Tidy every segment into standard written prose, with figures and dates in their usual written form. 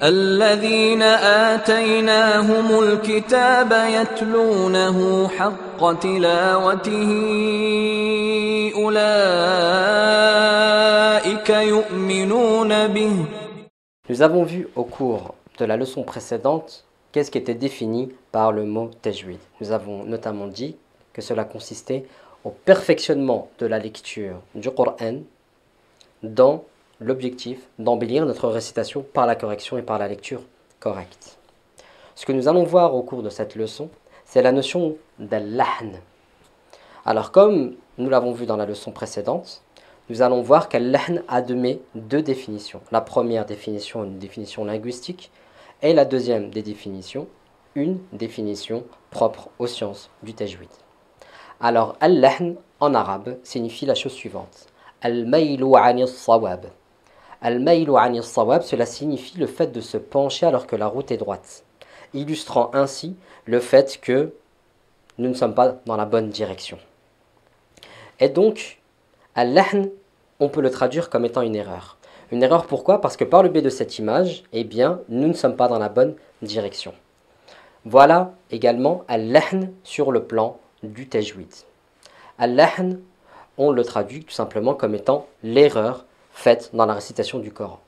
الذين آتيناهم الكتاب يتلونه حق تلاوته أولئك يؤمنون به. Nous avons vu au cours de la leçon précédente qu'est-ce qui était défini par le mot tajwid. Nous avons notamment dit que cela consistait au perfectionnement de la lecture du Coran dans l'objectif d'embellir notre récitation par la correction et par la lecture correcte. Ce que nous allons voir au cours de cette leçon, c'est la notion d'al-lahn. Alors comme nous l'avons vu dans la leçon précédente, nous allons voir qu'al-lahn a deux définitions. La première définition, une définition linguistique, et la deuxième des définitions, une définition propre aux sciences du tajwid. Alors, al-lahn en arabe signifie la chose suivante. Al-maylu ani as-sawab. Al-maylu ani as-sawab, cela signifie le fait de se pencher alors que la route est droite, illustrant ainsi le fait que nous ne sommes pas dans la bonne direction. Et donc, al-lahn, on peut le traduire comme étant une erreur. Une erreur pourquoi? Parce que par le biais de cette image, eh bien, nous ne sommes pas dans la bonne direction. Voilà également al-lahn sur le plan du tajwid. Al-lahn, on le traduit tout simplement comme étant l'erreur faite dans la récitation du Coran.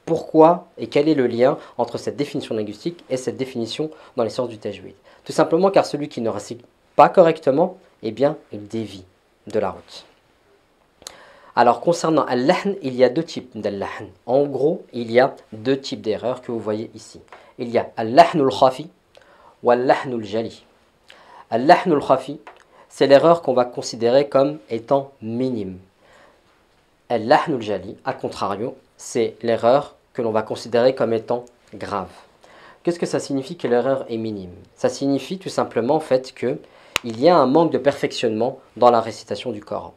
Pourquoi et quel est le lien entre cette définition linguistique et cette définition dans les sciences du tajwid? Tout simplement car celui qui ne récite pas correctement, eh bien, il dévie de la route. Alors concernant al-lahn, il y a deux types d'al-lahn. En gros, il y a deux types d'erreurs que vous voyez ici. Il y a al-lahn al-khafi ou al-lahn al-jali. Al-lahn al-khafi, c'est l'erreur qu'on va considérer comme étant minime. Al-lahn al-jali, à contrario, c'est l'erreur que l'on va considérer comme étant grave. Qu'est-ce que ça signifie que l'erreur est minime? Ça signifie tout simplement en fait qu'il y a un manque de perfectionnement dans la récitation du Coran.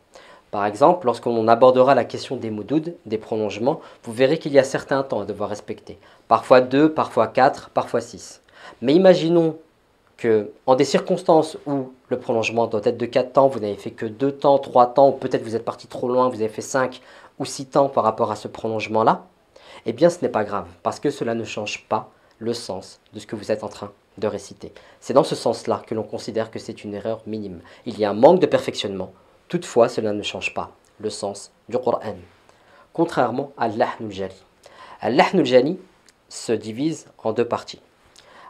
Par exemple, lorsqu'on abordera la question des moudoud, des prolongements, vous verrez qu'il y a certains temps à devoir respecter. Parfois 2, parfois 4, parfois 6. Mais imaginons que, en des circonstances où le prolongement doit être de 4 temps, vous n'avez fait que 2 temps, 3 temps, ou peut-être vous êtes parti trop loin, vous avez fait 5 ou 6 temps par rapport à ce prolongement-là, eh bien ce n'est pas grave, parce que cela ne change pas le sens de ce que vous êtes en train de réciter. C'est dans ce sens-là que l'on considère que c'est une erreur minime. Il y a un manque de perfectionnement. Toutefois, cela ne change pas le sens du Coran, contrairement à al-lahn al-jali. Al-lahn al-jali se divise en deux parties.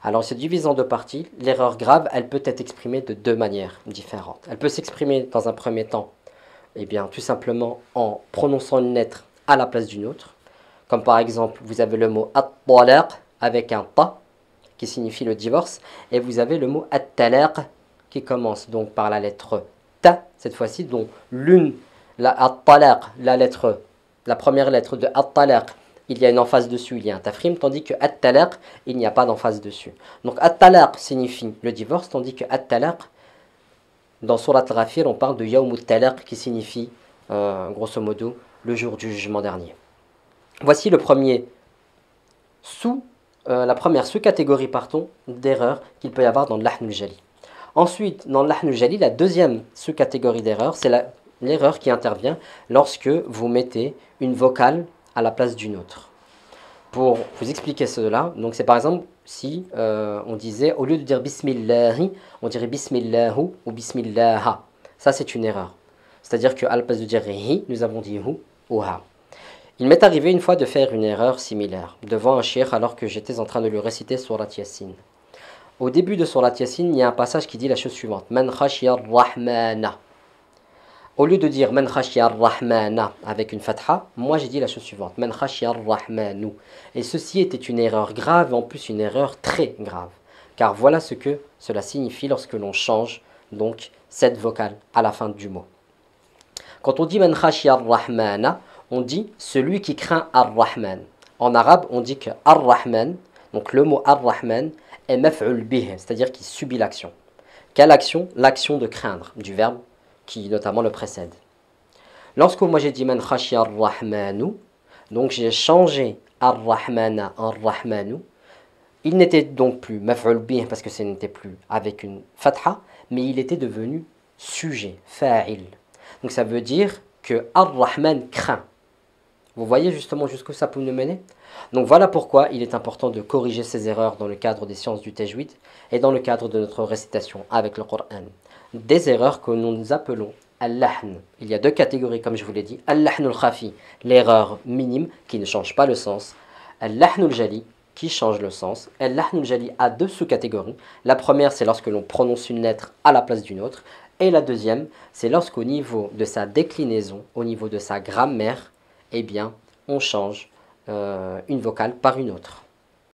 Alors, il se divise en deux parties. L'erreur grave, elle peut être exprimée de deux manières différentes. Elle peut s'exprimer dans un premier temps, eh bien, tout simplement en prononçant une lettre à la place d'une autre. Comme par exemple, vous avez le mot at-talaq avec un ta qui signifie le divorce, et vous avez le mot at-talaq qui commence donc par la lettre ta, cette fois-ci, dont l'une, la at-talaq, la première lettre de at-talaq, il y a une emphase dessus, il y a un tafrim, tandis que at-talaq, il n'y a pas d'emphase dessus. Donc at-talaq signifie le divorce, tandis que at-talaq, dans Surat al-Ghafir, on parle de yawm al-talaq, qui signifie, grosso modo, le jour du jugement dernier. Voici le premier la première sous-catégorie d'erreurs qu'il peut y avoir dans le lahn al-jali. Ensuite, dans le lahn al-jali, la deuxième sous-catégorie d'erreur, c'est l'erreur qui intervient lorsque vous mettez une vocale à la place d'une autre. Pour vous expliquer cela, donc c'est par exemple si on disait, au lieu de dire bismillahi, on dirait bismillahu ou bismillaha. Ça, c'est une erreur. C'est-à-dire qu'à la place de dire hi, nous avons dit hu ou ha. Il m'est arrivé une fois de faire une erreur similaire devant un cheikh alors que j'étais en train de lui réciter Surat Yasin. Au début de Surat Yasin, il y a un passage qui dit la chose suivante. Man khashiya ar-rahmana. Au lieu de dire Man khashiya ar-rahmana avec une fatha, moi j'ai dit la chose suivante. Man khashiya ar-rahmanu. Et ceci était une erreur grave, en plus une erreur très grave. Car voilà ce que cela signifie lorsque l'on change donc cette vocale à la fin du mot. Quand on dit Man khashiya ar-rahmana, on dit celui qui craint ar-rahman. En arabe, on dit que ar-rahman, donc le mot ar-rahman, est maf'ul bih, c'est-à-dire qu'il subit l'action. Quelle action? L'action de craindre, du verbe qui notamment le précède. Lorsque moi j'ai dit man khashiya ar-rahmanu, donc j'ai changé ar-rahmana en rahmanu, il n'était donc plus maf'ul bih parce que ce n'était plus avec une fatha, mais il était devenu sujet, fa'il. Donc ça veut dire que ar-rahman craint. Vous voyez justement jusqu'où ça peut nous mener? Donc voilà pourquoi il est important de corriger ces erreurs dans le cadre des sciences du tajwid et dans le cadre de notre récitation avec le Coran. Des erreurs que nous appelons al-lahn. Il y a deux catégories comme je vous l'ai dit. Al-lahn al-khafi, l'erreur minime qui ne change pas le sens. Al-lahn al-jali, qui change le sens. Al-lahn al-jali a deux sous-catégories. La première, c'est lorsque l'on prononce une lettre à la place d'une autre. Et la deuxième, c'est lorsqu'au niveau de sa déclinaison, au niveau de sa grammaire, eh bien, on change une vocale par une autre.